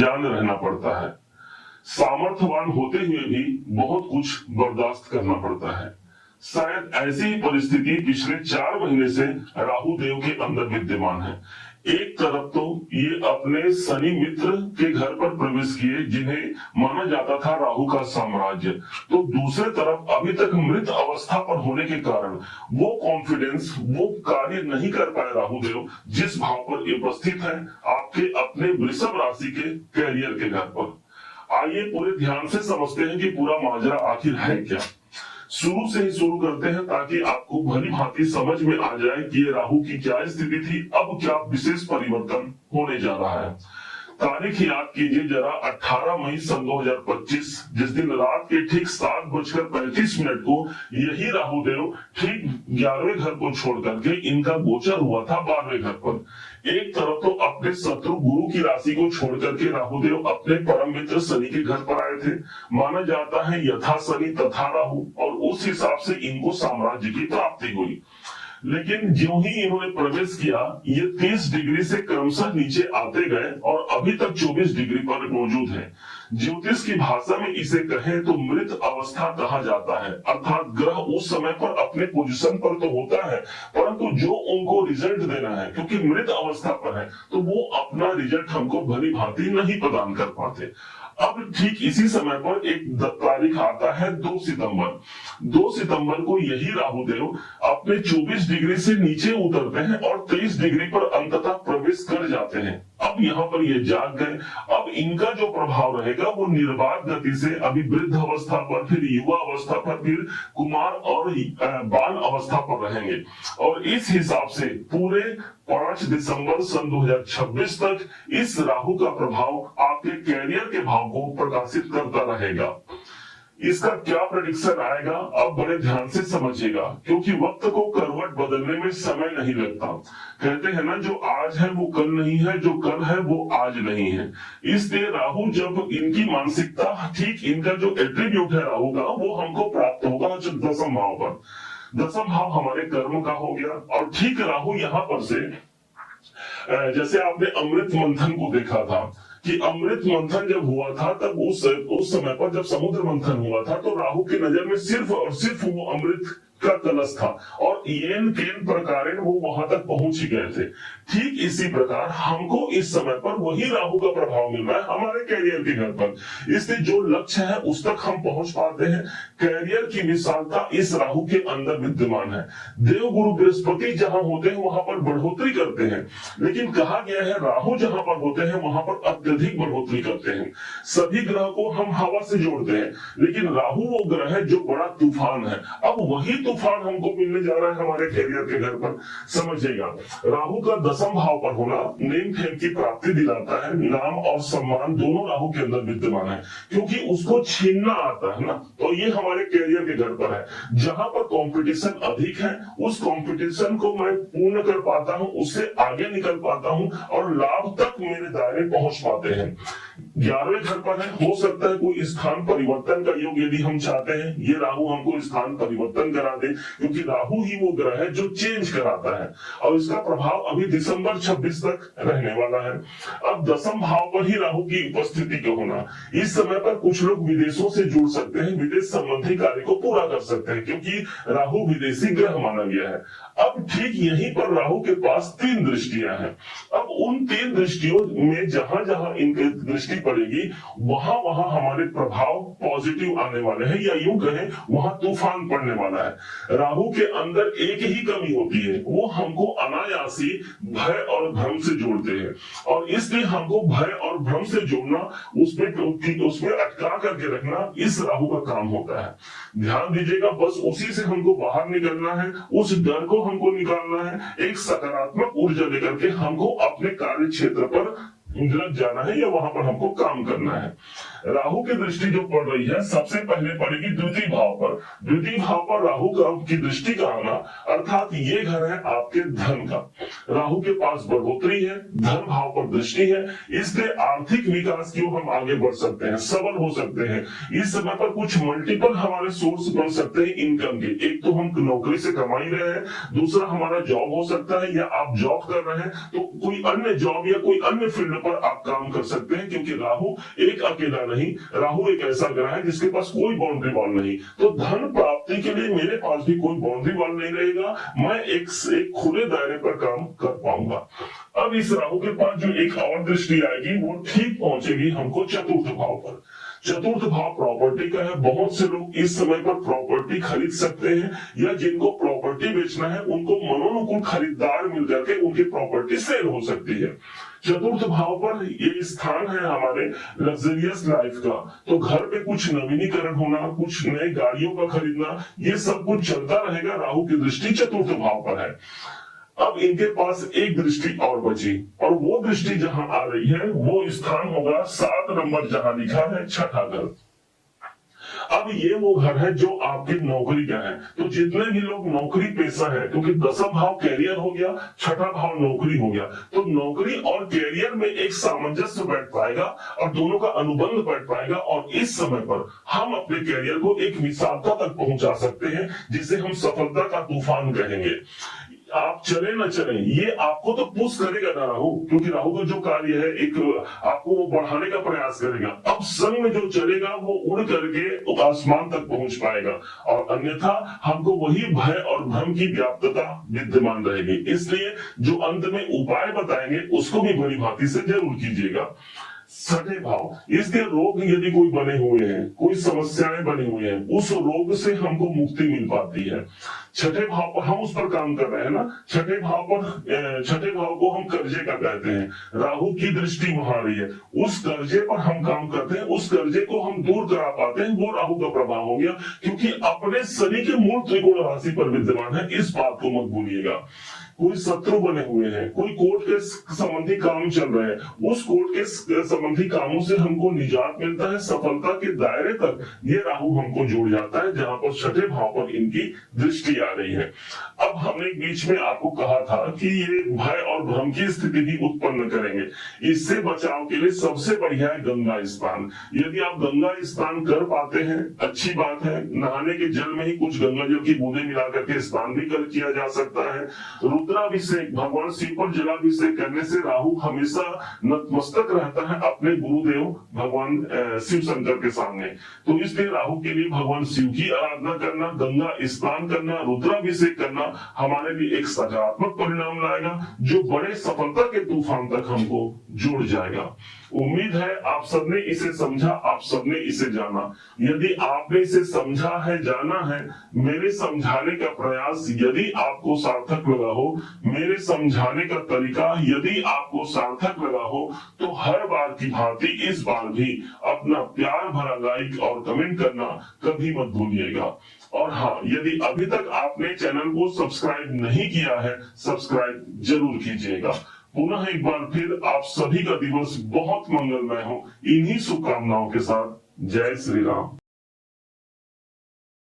जान रहना पड़ता है। सामर्थ्यवान होते हुए भी बहुत कुछ बर्दाश्त करना पड़ता है। शायद ऐसी ही परिस्थिति पिछले 4 महीने से राहु देव के अंदर विद्यमान है। एक तरफ तो ये अपने शनि मित्र के घर पर प्रवेश किए जिन्हें माना जाता था राहु का साम्राज्य, तो दूसरे तरफ अभी तक मृत अवस्था पर होने के कारण वो कॉन्फिडेंस, वो कार्य नहीं कर पाए राहु देव जिस भाव पर ये उपस्थित है आपके अपने वृषभ राशि के कैरियर के घर पर। आइए पूरे ध्यान से समझते हैं कि पूरा माजरा आखिर है क्या। शुरू से ही शुरू करते हैं ताकि आपको भली भांति समझ में आ जाए कि ये राहु की क्या स्थिति थी, अब क्या विशेष परिवर्तन होने जा रहा है। तारीख याद कीजिए जरा, 18 मई सन 2025, जिस दिन रात के ठीक 7:35 को यही राहु देव ठीक 11वें घर को छोड़ करके इनका गोचर हुआ था 12वें घर पर। एक तरफ तो अपने शत्रु गुरु की राशि को छोड़ करके राहु देव अपने परम मित्र शनि के घर पर आए थे। माना जाता है यथा शनि तथा राहु, और उस हिसाब से इनको साम्राज्य की प्राप्ति हुई। लेकिन ज्यों ही इन्होंने प्रवेश किया, ये 30 डिग्री से क्रमशः नीचे आते गए और अभी तक 24 डिग्री पर मौजूद है। ज्योतिष की भाषा में इसे कहें तो मृत अवस्था कहा जाता है, अर्थात ग्रह उस समय पर अपने पोजीशन पर तो होता है, परंतु जो उनको रिजल्ट देना है, क्योंकि मृत अवस्था पर है, तो वो अपना रिजल्ट हमको भली भांति नहीं प्रदान कर पाते। अब ठीक इसी समय पर एक तारीख आता है 2 सितंबर। 2 सितंबर को यही राहु देव अपने 24 डिग्री से नीचे उतरते हैं और 23 डिग्री पर अंततः प्रवेश कर जाते हैं। अब यहाँ पर ये जाग गए। अब इनका जो प्रभाव रहेगा वो निर्बाध गति से अभी वृद्ध अवस्था पर, फिर युवा अवस्था पर, फिर कुमार और बाल अवस्था पर रहेंगे। और इस हिसाब से पूरे 5 दिसंबर सन 2026 तक इस राहु का प्रभाव आपके कैरियर के भाव को प्रकाशित करता रहेगा। इसका क्या प्रेडिक्शन आएगा, अब बड़े ध्यान से समझिएगा, क्योंकि वक्त को करवट बदलने में समय नहीं लगता। कहते हैं ना, जो आज है वो कल नहीं है, जो कल है वो आज नहीं है। इसलिए राहु जब इनकी मानसिकता, ठीक इनका जो एट्रीब्यूट है राहु का, वो हमको प्राप्त होगा 10वें भाव पर। 10वां भाव हमारे कर्म का हो गया, और ठीक राहु यहाँ पर से जैसे आपने अमृत मंथन को देखा था कि अमृत मंथन जब हुआ था, तब उस समय पर जब समुद्र मंथन हुआ था, तो राहु की नजर में सिर्फ और सिर्फ वो अमृत का कलश था, और येन केन प्रकारेण वो वहां तक पहुंच ही गए थे। ठीक इसी प्रकार हमको इस समय पर वही राहु का प्रभाव मिल रहा है हमारे कैरियर के घर पर। इसलिए जो लक्ष्य है उस तक हम पहुंच पाते हैं। कैरियर की विशालता इस राहु के अंदर विद्यमान है। देव गुरु बृहस्पति जहां होते हैं वहां पर बढ़ोतरी करते हैं, लेकिन कहा गया है राहु जहां पर होते हैं वहां पर अत्यधिक बढ़ोतरी करते हैं। सभी ग्रह को हम हवा से जोड़ते हैं, लेकिन राहु वो ग्रह है जो बड़ा तूफान है। अब वही तूफान हमको मिलने जा रहा है हमारे कैरियर के घर पर। समझिएगा, राहु का 10वां भाव पर होना नेम फेम की प्राप्ति दिलाता है। नाम और सम्मान दोनों राहु के अंदर विद्यमान है, क्योंकि उसको छीनना आता है ना। तो ये हमारे कैरियर के घर पर है, जहां पर कंपटीशन अधिक है, उस कंपटीशन को मैं पूर्ण कर पाता हूं, उससे आगे निकल पाता हूं, और लाभ तक मेरे दायरे पहुंच पाते हैं। 11वें घर पर है, हो सकता है कोई स्थान परिवर्तन का योग यदि हम चाहते हैं, ये राहु हमको स्थान परिवर्तन करा दे, क्योंकि राहु ही वो ग्रह है जो चेंज कराता है, और इसका प्रभाव अभी दिसंबर 26 तक रहने वाला है। अब 10वें भाव पर ही राहु की उपस्थिति का होना, इस समय पर कुछ लोग विदेशों से जुड़ सकते हैं, विदेश संबंधी कार्य को पूरा कर सकते हैं, क्योंकि राहु विदेशी ग्रह माना गया है। अब ठीक यहीं पर राहु के पास 3 दृष्टियां हैं। अब उन 3 दृष्टियों में जहां जहां इनकी दृष्टि पड़ेगी, वहां वहां हमारे प्रभाव पॉजिटिव आने वाले हैं, या यूं कहें वहां तूफान पड़ने वाला है। राहु के अंदर एक ही कमी होती है, वो हमको अनायासी भय और भ्रम से जोड़ते हैं, और इसलिए हमको भय और भ्रम से जोड़ना, उसमें अटका करके रखना इस राहु का काम होता है। ध्यान दीजिएगा, बस उसी से हमको बाहर निकलना है, उस डर को हमको निकालना है। एक सकारात्मक ऊर्जा लेकर के हमको अपने कार्य क्षेत्र पर लग जाना है, या वहां पर हमको काम करना है। राहु की दृष्टि जो पड़ रही है, सबसे पहले पड़ेगी द्वितीय भाव पर। द्वितीय भाव पर राहु की दृष्टि का आना, अर्थात ये घर है आपके धन का। राहु के पास बढ़ोतरी है, धन भाव पर दृष्टि है, इसलिए आर्थिक विकास की ओर हम आगे बढ़ सकते हैं, सबल हो सकते हैं। इस समय पर कुछ मल्टीपल हमारे सोर्स बन सकते हैं इनकम के। एक तो हम नौकरी से कमा ही रहे हैं, दूसरा हमारा जॉब हो सकता है, या आप जॉब कर रहे हैं तो कोई अन्य जॉब या कोई अन्य फील्ड पर आप काम कर सकते हैं, क्योंकि राहु एक अकेला नहीं, राहु एक ऐसा ग्रह है जिसके पास कोई बाउंड्री वॉल नहीं। तो धन प्राप्ति के लिए मेरे पास भी कोई बाउंड्री वॉल नहीं रहेगा, मैं एक खुले दायरे पर काम कर पाऊंगा। अब इस राहु के पास जो एक और दृष्टि आएगी वो ठीक पहुंचेगी हमको चतुर्थ भाव पर। चतुर्थ भाव प्रॉपर्टी का है। बहुत से लोग इस समय पर प्रॉपर्टी खरीद सकते हैं, या जिनको प्रॉपर्टी बेचना है उनको मनोनुकूल खरीदार मिल करके उनकी प्रॉपर्टी सेल हो सकती है। चतुर्थ भाव पर ये स्थान है हमारे लग्जरियस लाइफ का, तो घर पे कुछ नवीनीकरण होना, कुछ नए गाड़ियों का खरीदना, ये सब कुछ चलता रहेगा। राहु की दृष्टि चतुर्थ भाव पर है। अब इनके पास एक दृष्टि और बची, और वो दृष्टि जहां आ रही है वो स्थान होगा 7 नंबर, जहां लिखा है छठा घर। अब ये वो घर है जो आपकी नौकरी का है। तो जितने भी लोग नौकरी पेशा है, क्योंकि दसम भाव कैरियर हो गया, छठा भाव नौकरी हो गया, तो नौकरी और कैरियर में एक सामंजस्य बैठ पाएगा और दोनों का अनुबंध बैठ पाएगा, और इस समय पर हम अपने कैरियर को एक विशालता तक पहुंचा सकते हैं, जिसे हम सफलता का तूफान कहेंगे। आप चले न चले, ये आपको तो पुश करेगा ना राहु, क्योंकि राहु का जो कार्य है एक आपको वो बढ़ाने का प्रयास करेगा। अब संग में जो चलेगा वो उड़ करके आसमान तक पहुंच पाएगा, और अन्यथा हमको वही भय और भ्रम की व्याप्तता विद्यमान रहेगी। इसलिए जो अंत में उपाय बताएंगे उसको भी बड़ी भांति से जरूर कीजिएगा। छठे भाव, इसके रोग यदि कोई बने हुए हैं, कोई समस्याएं बनी हुई हैं, उस रोग से हमको मुक्ति मिल पाती है। छठे भाव पर हम उस पर काम कर रहे हैं ना, छठे भाव को हम कर्जे का कहते हैं। राहु की दृष्टि वहां रही है, उस कर्जे पर हम काम करते हैं, उस कर्जे को हम दूर करा पाते हैं, वो राहु का प्रभाव हो गया, क्योंकि अपने शनि के मूल त्रिकोण राशि पर विद्यमान है। इस बात को मत भूलिएगा। कोई शत्रु बने हुए हैं, कोई कोर्ट के संबंधी काम चल रहे हैं, उस कोर्ट के संबंधी कामों से हमको निजात मिलता है, सफलता के दायरे तक ये राहु हमको जोड़ जाता है, जहां पर छठे भाव पर इनकी दृष्टि आ रही है। अब हमने बीच में आपको कहा था कि ये भय और भ्रम की स्थिति भी उत्पन्न करेंगे। इससे बचाव के लिए सबसे बढ़िया है गंगा स्नान। यदि आप गंगा स्नान कर पाते हैं, अच्छी बात है। नहाने के जल में ही कुछ गंगा जल की बूंदें मिला करके स्नान भी कर किया जा सकता है। रुद्राभिषेक, भगवान शिव पर जलाभिषेक करने से राहु हमेशा नतमस्तक रहता है अपने गुरुदेव भगवान शिव शंकर के सामने। तो इसलिए राहु के लिए भगवान शिव की आराधना करना, गंगा स्नान करना, रुद्राभिषेक करना हमारे लिए एक सकारात्मक परिणाम लाएगा, जो बड़े सफलता के तूफान तक हमको जोड़ जाएगा। उम्मीद है आप सबने इसे समझा, आप सबने इसे जाना। यदि आपने इसे समझा है, जाना है, मेरे समझाने का प्रयास यदि आपको सार्थक लगा हो, मेरे समझाने का तरीका यदि आपको सार्थक लगा हो, तो हर बार की भांति इस बार भी अपना प्यार भरा लाइक और कमेंट करना कभी मत भूलिएगा। और हाँ, यदि अभी तक आपने चैनल को सब्सक्राइब नहीं किया है, सब्सक्राइब जरूर कीजिएगा। पुनः एक बार फिर आप सभी का दिवस बहुत मंगलमय हो, इन्हीं शुभकामनाओं के साथ। जय श्री राम।